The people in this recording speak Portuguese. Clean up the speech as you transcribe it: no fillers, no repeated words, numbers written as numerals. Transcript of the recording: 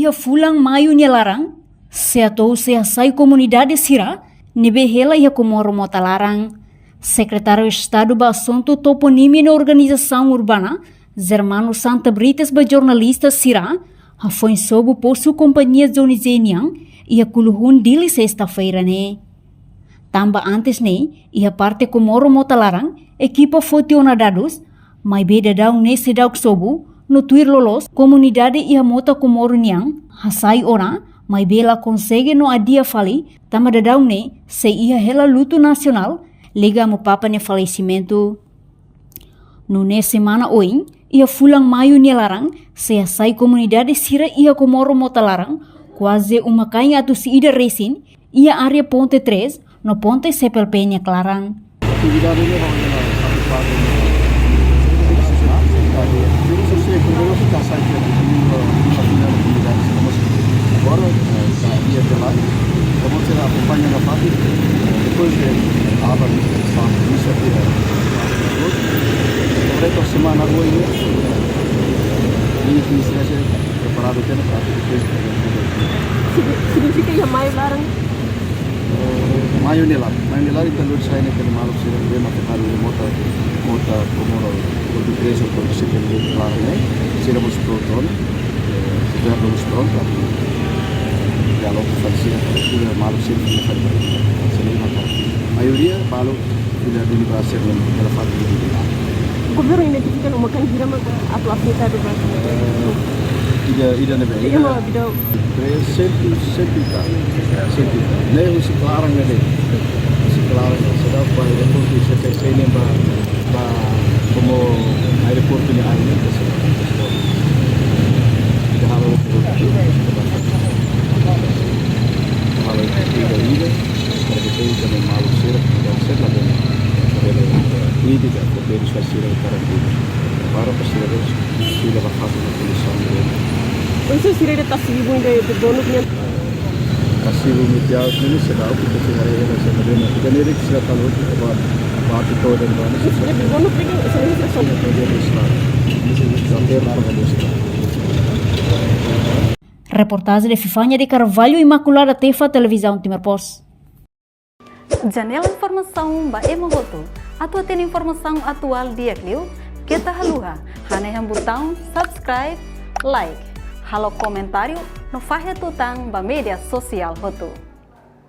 ia fulang maio larang, se atou se sai comunidade sira, nebe hela ia Komoro mota larang. Secretário de Estado ba assunto toponimi na organização urbana, Zermano Santa Brites ba jornalista sira, a foi sob por sua companhia Zonizenian e a kuluhun dili sexta-feira né. Tamba antes né, e a parte Komoro mota larang, equipa fotionadados, mas beda daun nesse dauk sobu, no tuir lolos, comunidade e a mota Komoro niang, hasai ora, mas bela consegue no adia fali, tama da daun né, se ia hela luto nacional, liga mo papa ne falecimento. No ne semana oin, ia fulang maio ne larang, se a sai comunidade sira ia Komoro mota larang, quase uma cainha atu si ida resin, ia área ponte 3, no ponte Sepel Penha Clarang. Atividade ini adalah satu part agora dia jalan, kemudian será acompanha na fase, depois a aba de iniciativa. Mereka semana ini inisiasi preparado tendo para depois. Significa yang maio larang? Maio nelar itu luar saya ni kalau malu sih dia macam kalau mota Komoro untuk preso untuk sekian bulan ni, sih dah berspuluh tahun, sudah berspuluh tahun. Kalau falecida sudah malu sih kita macam maioria malu sudah dilibatkan dalam fase ini. Governo identifica uma candidatura atau afetado ba? Ida nebe. Iya mau video. Sempita. Nem se clarang nebe. Se clarang sedap ba aeroporto se ini ba como aeroporto ni air ni se. Kalau ida seperti itu kami malu sih dan setelah ini tidak terjadi sesuatu para pesirus sudah berhasil tulisan ini. Untuk sih ada tasbih ini dari dono punya. Kasih media ini sedang kita cari yang sebenarnya kita lirik sudah tahu bahwa itu dan bahwa Jadi dono punya sering terjadi. Reportagem de Fifanya de Carvalho Imaculada Tefa Televisão Timor Post. Janela informação ba Emogoto. Atua tem informação atual dia Clio. Kita haluha. Hane botão subscribe, like. Halo comentário no Fahia Tutang ba media sosial Hotu.